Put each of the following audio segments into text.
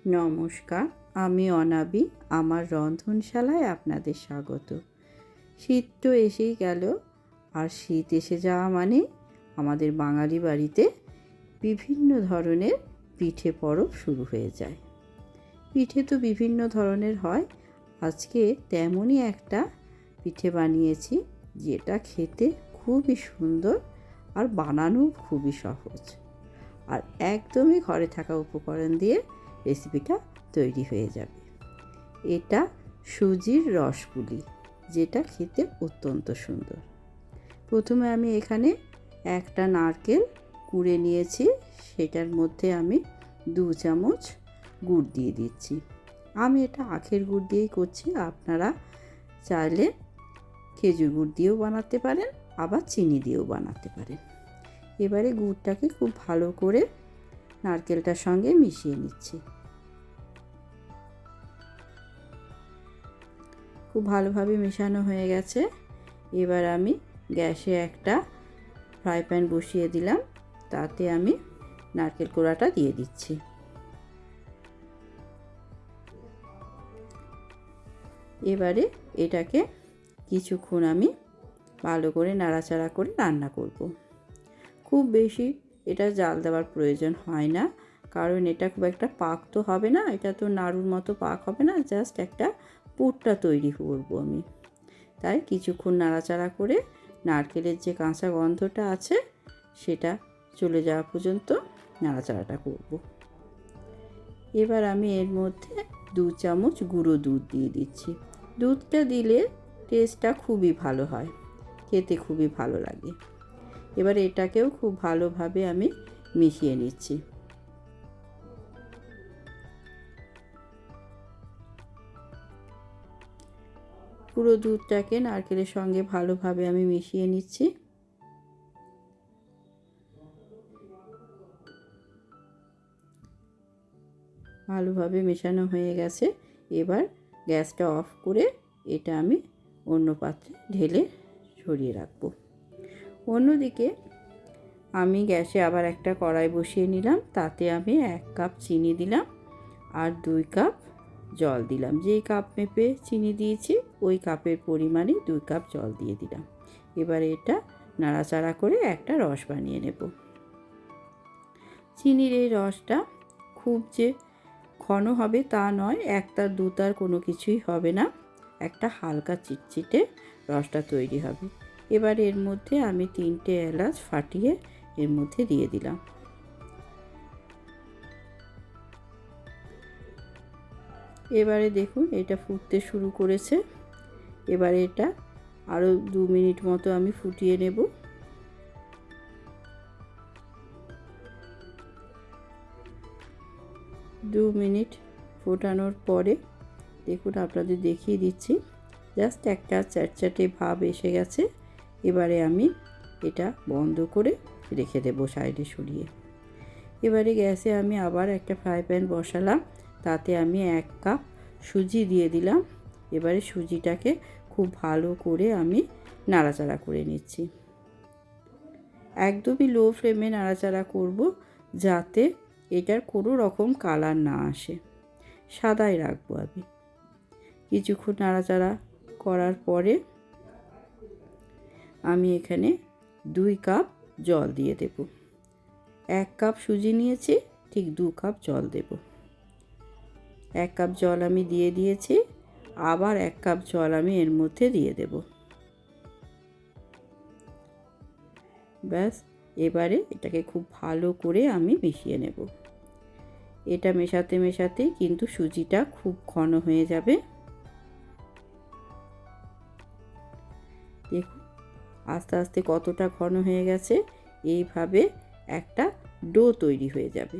নমস্কার, আমি অনাবি। আমার রন্ধনশালায় আপনাদের স্বাগত। শীত তো এসেই গেল, আর শীত এসে যাওয়া মানে আমাদের বাঙালি বাড়িতে বিভিন্ন ধরনের পিঠে পরব শুরু হয়ে যায়। পিঠে তো বিভিন্ন ধরনের হয়, আজকে তেমনই একটা পিঠে বানিয়েছি যেটা খেতে খুবই সুন্দর আর বানানো খুবই সহজ, আর একদমই ঘরে থাকা উপকরণ দিয়ে রেসিপিটা তৈরি হয়ে যাবে। এটা সুজির রসপুলি, যেটা খেতে অত্যন্ত সুন্দর। প্রথমে আমি এখানে একটা নারকেল কুড়ে নিয়েছি, সেটার মধ্যে আমি 2 চামচ গুড় দিয়ে দিচ্ছি। আমি এটা আখের গুড় দিয়েই করছি, আপনারা চাইলে খেজুর গুড় দিয়েও বানাতে পারেন, আবার চিনি দিয়েও বানাতে পারেন। এবারে গুড়টাকে খুব ভালো করে নারকেলটার সঙ্গে মিশিয়ে নিচ্ছি। খুব ভালোভাবে মেশানো হয়ে গেছে। এবার আমি গ্যাসে একটা ফ্রাই প্যান বসিয়ে দিলাম, তাতে আমি নারকেল কোড়াটা দিয়ে দিচ্ছি। এবারে এটাকে কিছুক্ষণ আমি ভালো করে নাড়াচাড়া করে রান্না করব। খুব বেশি এটা জাল দেওয়ার প্রয়োজন হয় না, কারণ এটা খুব একটা পাক তো হবে না, এটা তো নাড়ুর মতো পাক হবে না, জাস্ট একটা পুরটা তৈরি করব আমি। তাই কিছুক্ষণ নাড়াচাড়া করে নারকেলের যে কাঁচা গন্ধটা আছে সেটা চলে যাওয়া পর্যন্ত নাড়াচাড়াটা করব। এবার আমি এর মধ্যে 2 চামচ গুঁড়ো দুধ দিয়ে দিচ্ছি। দুধটা দিলে টেস্টটা খুবই ভালো হয়, খেতে খুবই ভালো লাগে। এবার এটাকেও খুব ভালোভাবে আমি মিশিয়ে নিচ্ছি। পুরো দুধটাকে নারকেলের সঙ্গে ভালোভাবে আমি মিশিয়ে নিচ্ছি। ভালোভাবে মেশানো হয়ে গেছে। এবার গ্যাসটা অফ করে এটা আমি অন্য পাত্রে ঢেলে সরিয়ে রাখবো। অন্যদিকে আমি গ্যাসে আবার একটা কড়াই বসিয়ে নিলাম, তাতে আমি 1 কাপ চিনি দিলাম আর 2 কাপ জল দিলাম। যেই কাপ মেপে চিনি দিয়েছি ওই কাপের পরিমাণে 2 কাপ জল দিয়ে দিলাম। এবার এটা নাড়াচাড়া করে একটা রস বানিয়ে নেব। চিনির এই রসটা খুব যে ঘন হবে তা নয়, 1 তার 2 তার কোনো কিছুই হবে না, একটা হালকা চিটচিটে রসটা তৈরি হবে। এবার এর মধ্যে আমি 3টে এলাচ ফাটিয়ে এর মধ্যে দিয়ে দিলাম। এবারে দেখুন এটা ফুটতে শুরু করেছে। এবারে এটা আরও 2 মিনিট মতো আমি ফুটিয়ে নেব। দু মিনিট ফোটানোর পরে দেখুন আপনাদের দেখিয়ে দিচ্ছি, জাস্ট একটা চ্যাটচ্যাটে ভাব এসে গেছে। এবারে আমি এটা বন্ধ করে রেখে দেব সাইডে সরিয়ে। এবারে গ্যাসে আমি আবার একটা ফ্রাই প্যান বসালাম, তাতে আমি 1 কাপ সুজি দিয়ে দিলাম। এবারে সুজিটাকে খুব ভালো করে আমি নাড়াচাড়া করে নিচ্ছি। একদমই লো ফ্লেমে নাড়াচাড়া করব, যাতে এটার কোনো রকম কালার না আসে, সাদাই রাখবো আমি। কিছুক্ষণ নাড়াচাড়া করার পরে আমি এখানে 2 কাপ জল দিয়ে দেব। 1 কাপ সুজি নিয়েছি, ঠিক 2 কাপ জল দেব। 1 কাপ জল আমি দিয়ে দিয়েছি, আবার 1 কাপ জল আমি এর মধ্যে দিয়ে দেব। ব্যাস, এবারে এটাকে খুব ভালো করে আমি মিশিয়ে নেব। এটা মেশাতে মেশাতে কিন্তু সুজিটা খুব ঘন হয়ে যাবে। দেখুন আস্তে আস্তে কতটা ঘন হয়ে গেছে। এইভাবে একটা ডো তৈরি হয়ে যাবে।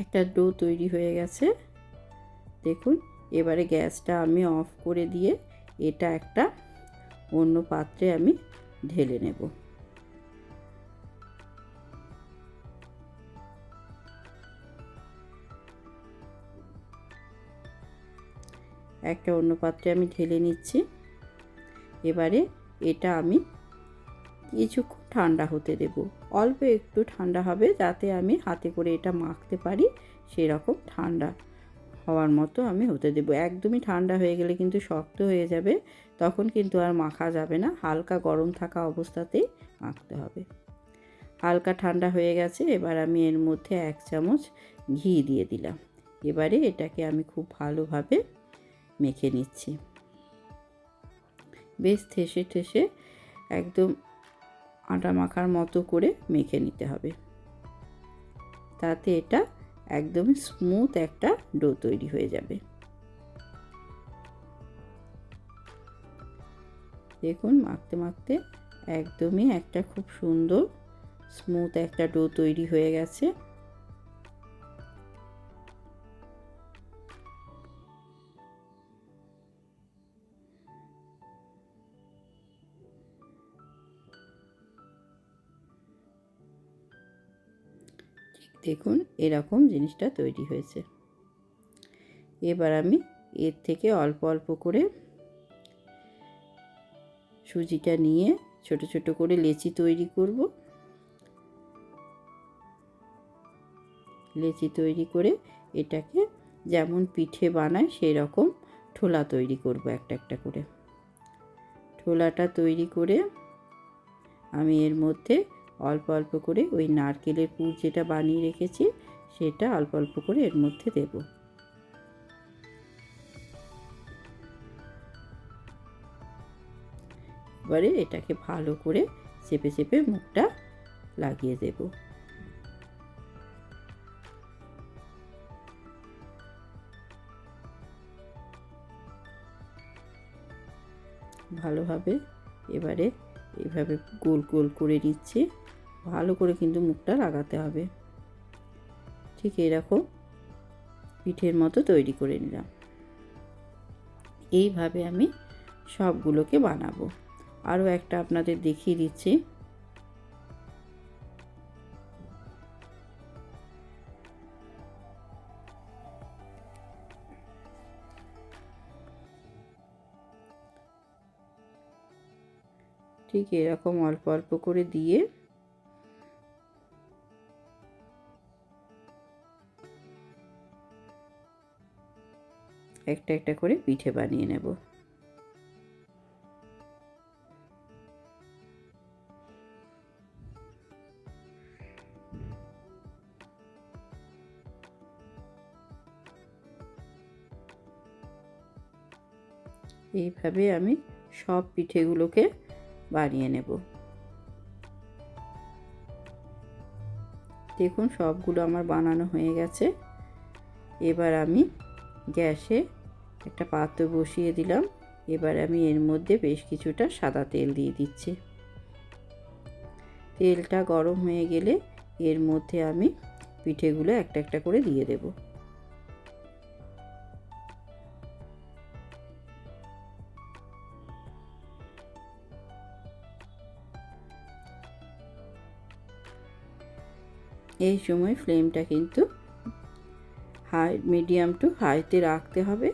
একটা ডো তৈরি হয়ে গেছে দেখুন। এবারে গ্যাসটা আমি অফ করে দিয়ে এটা একটা অন্য পাত্রে আমি ঢেলে নেব। একটা অন্য পাত্রে আমি ঢেলে নিচ্ছি। এবারে এটা আমি কিছুক্ষণ ঠান্ডা হতে দেব। অল্প একটু ঠান্ডা হবে, যাতে আমি হাতে করে এটা মাখতে পারি সেরকম ঠান্ডা হওয়ার মতো আমি হতে দেব। একদমই ঠান্ডা হয়ে গেলে কিন্তু শক্ত হয়ে যাবে, তখন কিন্তু আর মাখা যাবে না। হালকা গরম থাকা অবস্থাতেই মাখতে হবে। হালকা ঠান্ডা হয়ে গেছে, এবার আমি এর মধ্যে 1 চামচ ঘি দিয়ে দিলাম। এবারে এটাকে আমি খুব ভালোভাবে মেখে নিচ্ছি। বেশ ঠেসে ঠেসে একদম আটা মাখার মতো করে মেখে নিতে হবে, তাতে এটা একদমই স্মুথ একটা ডো তৈরি হয়ে যাবে। দেখুন মাখতে মাখতে একদমই একটা খুব সুন্দর স্মুথ একটা ডো তৈরি হয়ে গেছে। দেখুন এরকম জিনিসটা তৈরি হয়েছে। এবার আমি এর থেকে অল্প অল্প করে সুজিটা নিয়ে ছোট ছোট করে লেচি তৈরি করব। লেচি তৈরি করে এটাকে যেমন পিঠে বানায় সেই রকম ঠোলা তৈরি করব একটা একটা করে। ঠোলাটা তৈরি করে আমি এর মধ্যে অল্প অল্প করে ওই নারকেলের পুর যেটা বানিয়ে রেখেছি সেটা অল্প অল্প করে এর মধ্যে দেব। এবারে এটাকে ভালো করে চেপে চেপে মুখটা লাগিয়ে দেব। ভালোভাবে এবারে এইভাবে গোল গোল করে নিচ্ছি। ভালো করে কিন্তু মুখটা লাগাতে হবে। ঠিক এরকম পিঠের মতো তৈরি করে নিলাম। এইভাবে আমি সবগুলোকে বানাবো। আরও একটা আপনাদের দেখিয়ে দিচ্ছি। ঠিক এরকম অল্প অল্প করে দিয়ে একটা একটা করে পিঠে বানিয়ে নেব। এইভাবে আমি সব পিঠেগুলোকে বানিয়ে নেব। দেখুন সবগুলো আমার বানানো হয়ে গেছে। এবার আমি গ্যাসে একটা পাত্র বসিয়ে দিলাম। এবার আমি এর মধ্যে বেশ কিছুটা সাদা তেল দিয়ে দিচ্ছি। তেলটা গরম হয়ে গেলে এর মধ্যে আমি পিঠেগুলো একটা একটা করে দিয়ে দেব। এই সময় ফ্লেমটা কিন্তু হাই মিডিয়াম টু হাইতে রাখতে হবে।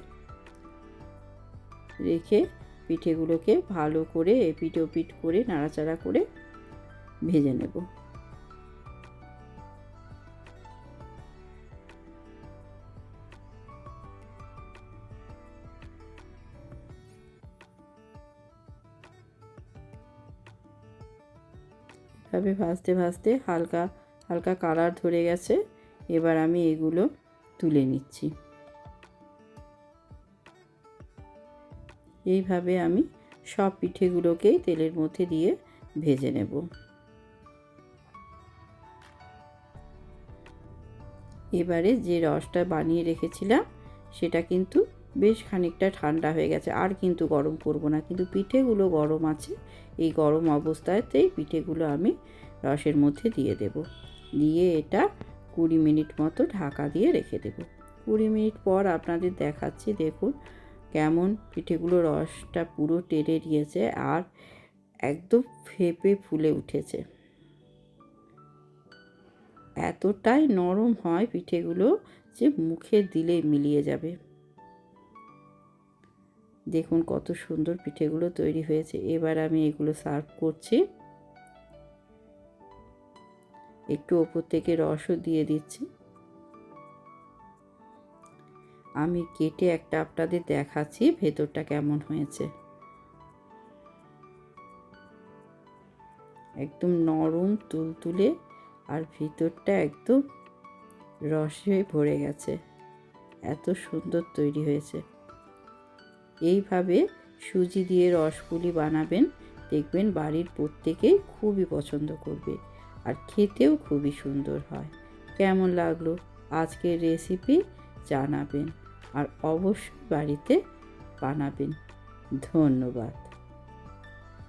রেখে পিঠেগুলোকে ভালো করে এপিট ওপিট করে নাড়াচাড়া করে ভেজে নেব। এভাবে ভাজতে ভাজতে হালকা হালকা কালার ধরে গেছে। এবার আমি এগুলো তুলে নিচ্ছি। এইভাবে আমি সব পিঠেগুলোকেই তেলের মধ্যে দিয়ে ভেজে নেব। এবারে যে রসটা বানিয়ে রেখেছিলাম সেটা কিন্তু বেশ খানিকটা ঠান্ডা হয়ে গেছে, আর কিন্তু গরম করব না, কিন্তু পিঠেগুলো গরম আছে। এই গরম অবস্থাতেই পিঠেগুলো আমি রসের মধ্যে দিয়ে দেব। দিয়ে এটা 20 মিনিট মতো ঢাকা দিয়ে রেখে দেব। 20 মিনিট পর আপনাদের দেখাচ্ছি। দেখুন কেমন পিঠেগুলো রসটা পুরো টেনে নিয়েছে আর একদম ফেঁপে ফুলে উঠেছে। এতটাই নরম হয় পিঠেগুলো যে মুখে দিলেই মিলিয়ে যাবে। দেখুন কত সুন্দর পিঠেগুলো তৈরি হয়েছে। এবার আমি এগুলো সার্ভ করছি। একটু ওপর থেকে রসও দিয়ে দিচ্ছি। আমি কেটে একটা আপনাদের দেখাচ্ছি ভেতরটা কেমন হয়েছে। একদম নরম তুলতুলে, আর ভিতরটা একদম রসে ভরে গেছে। এত সুন্দর তৈরি হয়েছে। এইভাবে সুজি দিয়ে রসপুলি বানাবেন, দেখবেন বাড়ির প্রত্যেকেই খুবই পছন্দ করবে, আর খেতেও খুবই সুন্দর হয়। কেমন লাগলো আজকের রেসিপি জানাবেন, আর অবশ্যই বাড়িতে বানাবেন। ধন্যবাদ।